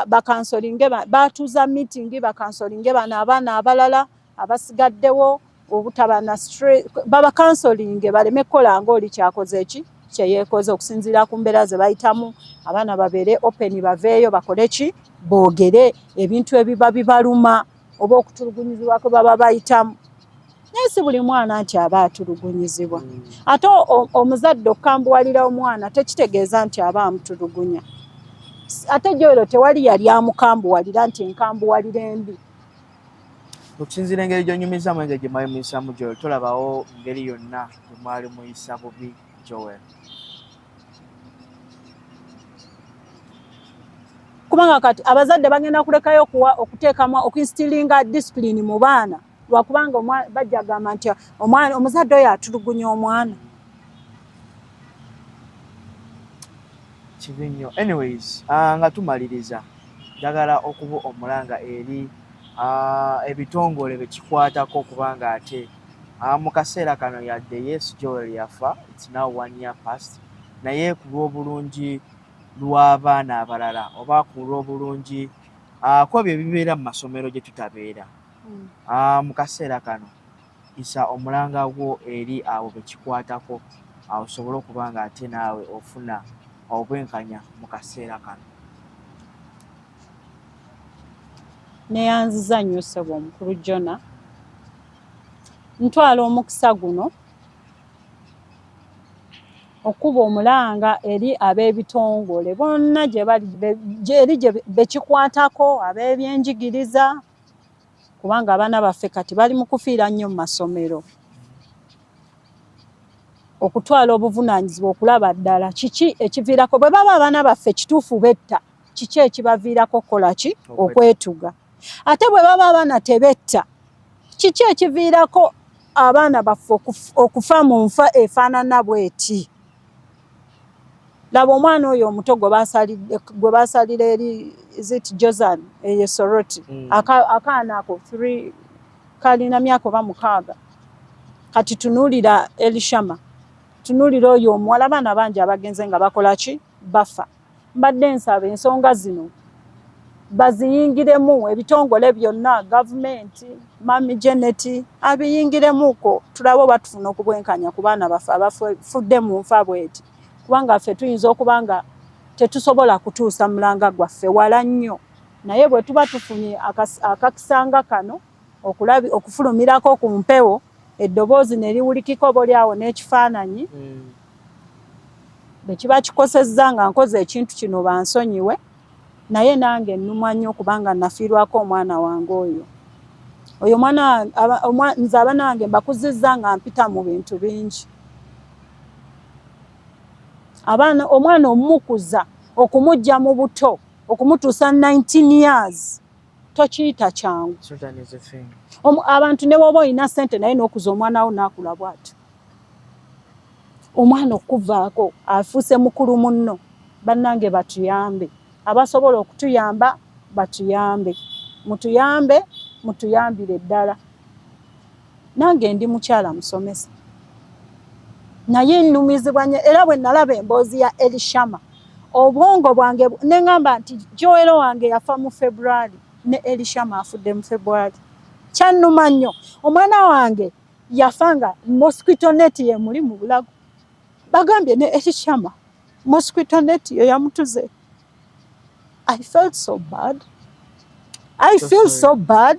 bakansolinge batuuza meeting bakansolinge bano abaana abalala abasigaddewo obutaba na stress babakansolinge baleme kukola ng'oli kyakoze ki kyeyeekoze okusinziira ku mbeera ze bayitamu abaana babeere open baveeyo bakole ki boogere ebintu ebiba bibaluma oba okutulugunyizibwa kwe baba bayitamu naye si buli mwana nti aba atulugunyizibwa ate omuzadde okukambuwalira omwana tekitegeeza nti aba amutulugunya ate gy'olwo tewali yali amukambuwalira nti enkambuwalira embi okusinziira engeri gy'onyumizamu engeri gye mwali muyisamu Joel tolabawo ngeri yonna gye mwali muyisa bubi Joel kubanga kati abazadde bagenda kulekayo okuteekamu okuinstilinga discipline mu baana lwakubanga bajja gamba nti omuzadde oyo atulugunya omwana kibi nnyo anyways nga tumaliriza njagala okuba omulanga eri ebitongole bekikwatako kubanga ate mu kaseera kano yadde yes Joel yafa it's now 1 year past naye ku lw'obulungi lw'abaana abalala oba ku lw'obulungi kwebyo ebibeera mu masomero gye tutabeera mu kaseera kano isa omulanga gwo eri abo bekikwatako osobole okuba nga ate naawe ofuna obwenkanya mu kaseera kano neyanziza nnyo ssebo omukulu Jona ntwala omukisa guno okuba omulanga eri ab'ebitongole bonna eri bekikwatako ab'ebyenjigiriza kubanga abaana baffe kati bali mu kufiira nnyo mu masomero okutwala obuvunaanyizibwa okulaba ddala kiki ekiviirako bwe baba abaana baffe kituufu betta kiki ekibaviirako kukola ki okwetuga ate bwe baba abaana tebetta kiki ekiviirako abaana baffe okufa mu nfa efaanana bw'eti laba omwana oyo omuto gwe baasalira eri zit Josan eyo Soroti akaana ako 3 kalina myaka oba 6 kati tunuulira Elishama tunuulira oyo omuwala abaana bangi abagenze nga bakola ki bafa mbadde nsaba ensonga zino baziyingiremu ebitongole byonna gavumenti mami Janet abiyingiremuko tulabe oba tufuna okubwenkanya ku baana baffe abafudde mu nfa bweti kubanga ffe tuyinza okuba nga tetusobola kutuusa mulanga gwaffe wala nnyo naye bwe tuba tufunye akakisanga kano okufulumirako ku mpewo eddoboozi ne liwulikiko oba oli awo n'ekifaananyi bwe kiba kikosezza nga nkoze ekintu kino bansonyiwe naye nange nnumwa nnyo kubanga nafiirwako omwana wange oyo mwana nze abaana wange mbakuzizza nga mpita mu bintu bingi omwana omumukuza okumujja mu buto okumutuusa 19 years tokiyita kyangu. Certainly is a thing. Abantu ne bwoba olina ssente naye n'okuza omwana wo n'akula bw'atyo. Omwana okuvaako afuuse mukulu munno, bannange batuyambe. Abasobola okutuyamba batuyambe. Mutuyambire ddala. Nange ndi mukyala musomesa. Naye nnumizibwa nnyo era bwe nalaba emboozi ya Elishama. Obwongo bwange ne ngamba nti Joel wange yafa mu February ne Elishama afudde mu February. Kyannuma nnyo. Omwana wange yafanga mosquito net ye muli mu bulago. Bagambye ne Elishama mosquito net ye yamutuze. I felt so bad. I feel so bad.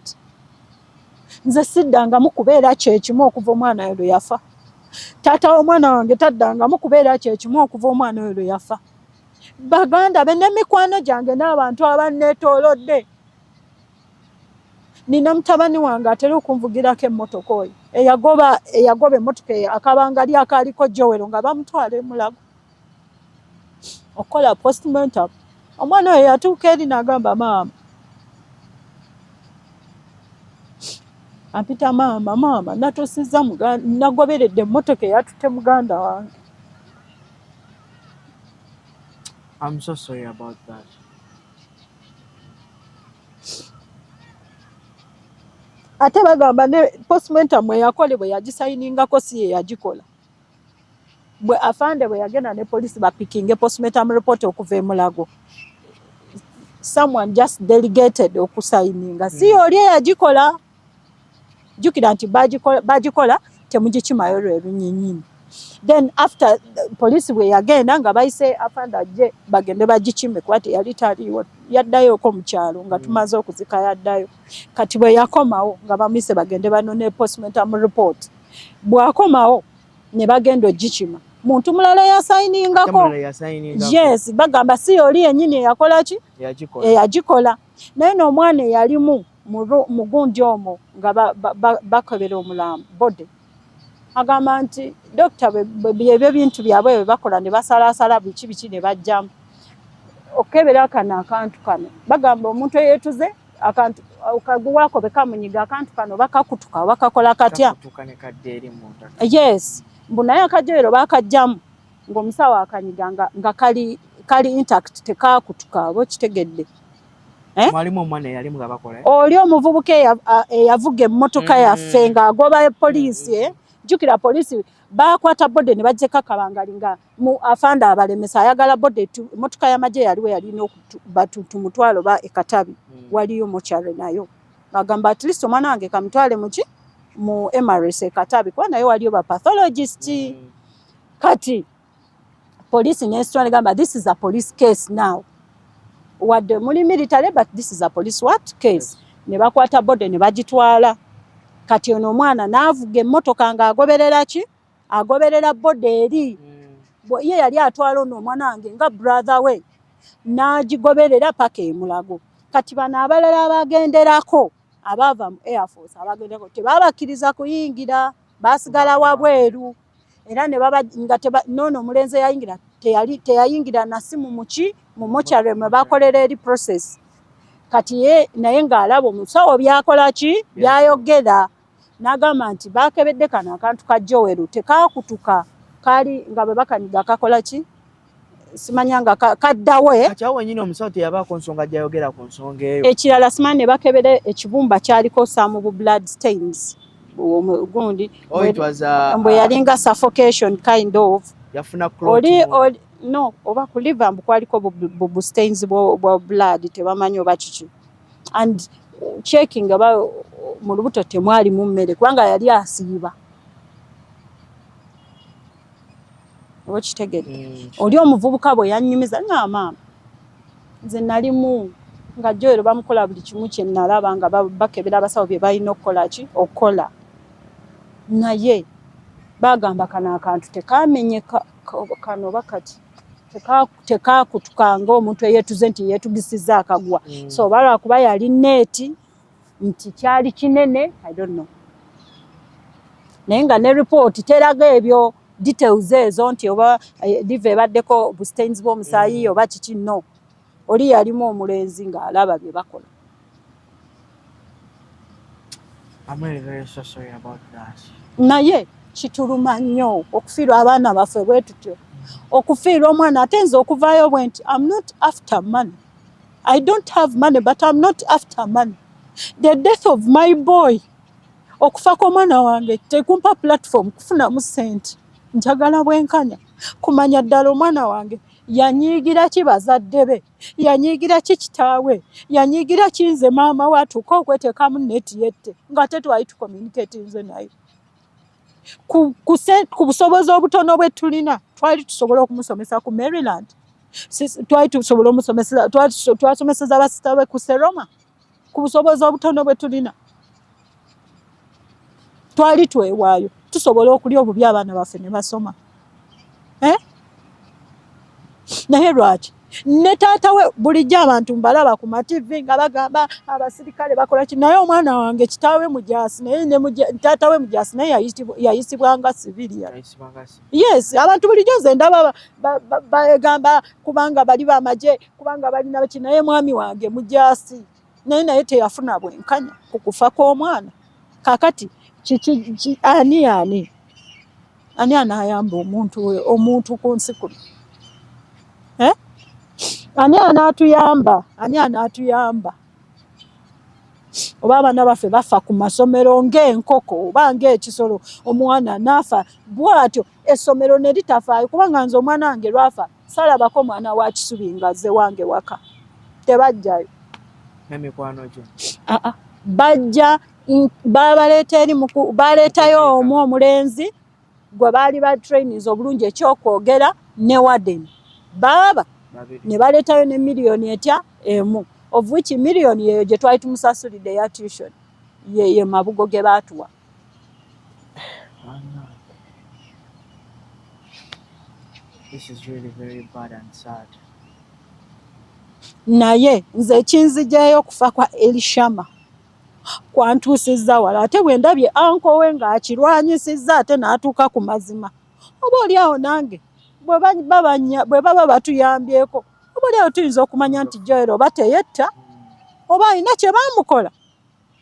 Nze siddangamu kubeera kyekimu okuva omwana oyo yafa. Taata w'omwana wange taddangamu kubeera kyekimu okuva omwana oyo yafa. Baganda be n'emikwano gyange n'abantu abanneetoolodde. Nina mutabani wange atera okunvugirako emmotoka oyo. Eyagoba emmotoka akabangali akaaliko Joel nga bamutwala e Mulago. Okola postmortem. Omwana oyo yatuuka eri n'agamba maama. Ampita maama natuusizza nagoberedde emmotoka eyatutte muganda wange. I'm so sorry about that. Ate bagamba ne postmortem eyakolebwa yagisayiningako si ye yagikola. Bwe afande bwe yagenda ne poliisi bapikinge postmortem report okuva e Mulago. Someone just delegated okusayininga. Si oli yagikola. Jukira nti bagikola temugikimayo lwe lunyinyi. Then after police bwe yagenda nga bayise afande ajje bagende bagikime kwate yali taliwo yaddayo ko mu kyalo nga tumaze okuzika yaddayo. Kati bwe yakomawo nga bamise bagende banone postmortem report. Bwakomawo ne bagenda ogikima. Muntu mulala yasayiningako. Yes, bagamba si oli yennyini eyakola ki? Eyagikola. Naye n'omwana eyalimu mugundi omwo nga bakobera omulambo bode. Agamba nti dokita byebyo bintu byabwe bwe bakola ne basalaasala biki ne bajjamu. Okebera akantu kano. Bagamba omuntu eyeetuze akantu okaguwako bekamunyiga akantu kano bakakutuka bakakola katya. Yes. Naye akajero bakajjamu ng'omusawo akanyiga nga kali intact tekakutuka bo kitegedde. Mwalimu omwana yali mugabakola. Oli omuvubuka eyavuga emmotoka yaffe ng'agoba poliisi. Jukira poliisi bakwata bode ne bajjeka kabangali nga mu afande abalemesa ayagala bode emmotoka y'amagye yaliwe yalina tumutwalo ba ekatabi. Waliyo mochare nayo. Bagamba at least omwana wange kamutwale mu MRS ekatabi kwa nayo waliyo ba pathologist. Kati police n'esitwala gamba this is a police case now. Wadde muli military but this is a police what case. Ne bakwata bode ne bagitwala. Kati ono omwana n'avuga emmotoka nga agoberera bode eri. Ye yali atwala ono omwana wange nga brother we n'agigoberera paka e Mulago. Kati bano abalala abagenderako abava mu Air Force abagenderako tebabakkiriza kuyingira basigala wabweru. Era ne baba nga nono omulenzi yayingira teyayingira na simu mu mochare mwe bakolera eri process. Kati ye naye ng'alaba omusawo byakola ki byayogera n'agamba nti bakebedde kano akantu ka Joel tekakutuka kali nga bwe bakaniga kakola ki simanyanga kaddawe. Kati awo nyine omusawo teyabaako nsonga gyayogera ku nsonga eyo. Ekirala simanye bakebere ekibumba kyaliko some blood stains. Gundi mbo yalinga suffocation kind of yafuna clot no oba ku liver mbu kwaliko bu stains bwa blood tebamanyi oba kiki and checking aba mu lubuto temwali mu mmere kubanga yali asiiba oba kitegedde. Oli omuvubuka bwe yannyumiza nga maama nze nalimu nga Joel bamukola buli kimu kye nalaba nga bakebera abasawo bye balina okukola naye bagamba kana akantu tekamenyeka kano bakati tekakutukanga omuntu eyeetuze nti yeetugisiza akagwa. So balwa kuba yali neeti nti kyali kinene I don't know. Naye nga ne report teraga ebyo details ezo nti oba live baddeko bu stains bw'omusaayi oba kiki no. Oli yalimu omulenzi ng'alaba bye bakola. I'm really very so sorry about that. naye kituluma nnyo okufiirwa abaana baffe bwe tutyo okufiirwa omwana ate nze okuvaayo bwe nti I'm not after money. I don't have money but I'm not after money. The death of my boy, okufa kw'omwana wange tekumpa platform kufunamu ssente. Njagala bwenkanya kumanya ddala omwana wange yanyiigira ki bazadde be, yanyiigira ki kitaawe, yanyiigira ki nze maama we atuuka okweteekamu neti yette ng'ate twali tucommunicatinze naye. Ku busobozi obutono bwe tulina twali tusobola okumusomesa ku Maryland. Twali tusobola omusomesa, twasomeseza basita be ku Seroma. Ku busobozi obutono bwe tulina twali twewaayo tusobola okulya obubi abaana baffe ne basoma. Naye lwaki ne taata we bulijjo abantu mbalaba ku mativi nga bagamba abasirikale bakola ki, naye omwana wange kitaawe mujaasi naye taata we mujaasi naye yayisibwa nga civilian. Yes, abantu bulijjo nze ndaba bagamba kubanga bali b'amagye kubanga balina baki, naye mwami wange mujaasi naye teyafuna bwenkanya ku kufa kw'omwana. Kaakati ani anaayamba omuntu ku nsi kuno? Ani anaatuyamba? Oba abaana baffe bafa ku masomero ng'enkoko oba ng'ekisolo, omwana n'afa bw'atyo essomero ne litafaayo. Kubanga nze omwana wange lwafa salabako mwana wa Kisubi ng'azze wange waka, tebajjayo. N'emikwano gyo? Bajja baleetayo omu omulenzi gwe baali ba trainings obulungi ekyokwogera ne Warden baaba ne baleetayo ne miliyoni etya emu, of which miliyoni yeyo gye twali tumusasulidde ya tuition ye mabugo ge baatuwa. This is really very bad and sad. Naye nze ekinzijayo okufa kwa Elishama kwantuusizza wala, ate bwe ndabye anko we ng'akirwanyisizza ate n'atuuka ku mazima. Oba oliawo nange bwe baba batuyambyeko, oba oliawo tuyinza okumanya nti Joel oba teyetta oba alina kye baamukola.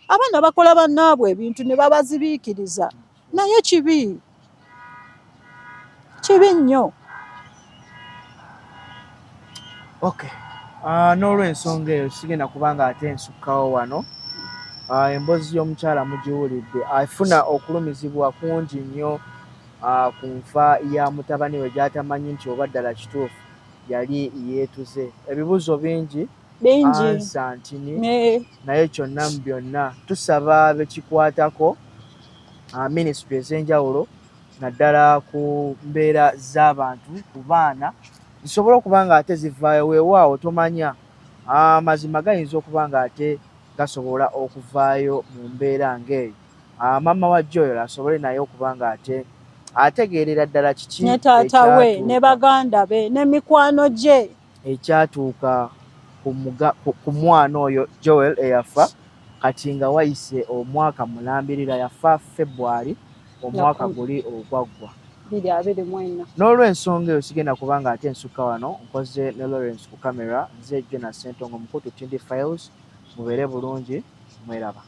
Abaana bakola bannaabwe ebintu ne babazibiikiriza, naye kibi nnyo. Okay. N'olw'ensonga eyo sigenda kubanga ate nsukkawo wano. Emboozi y'omukyala mugiwulidde, afuna okulumizibwa kungi nnyo ku nfa ya mutabani we gy'atamanyi nti oba ddala kituufu yali yeetuze. Ebibuuzo bingi ansa ntini, naye kyonna mu byonna tusaba bekikwatako minisitule ez'enjawulo naddala ku mbeera z'abantu ku baana zisobole okuba nga ate zivaayo. Weewaawo tomanya amazima gayinza okuba nga ate gasobola okuvaayo mu mbeera ng'eyo. Maama wa Joel asobole naye okuba nga ate ategeerera ddala kiki ne taata we ne baganda be ne mikwano gye ekyatuuka ku mwana oyo Joel eyafa, kati nga wayise omwaka mulambirira, yafa February omwaka guli ogwaggwa. N'olw'ensonga eyo sigenda kubanga ate nsukka wano, nkoze ne Lawrence ku kamera, nze Jonas Ssentongo, Mukutu Tindi Files. Mubeere bulungi, mweraba.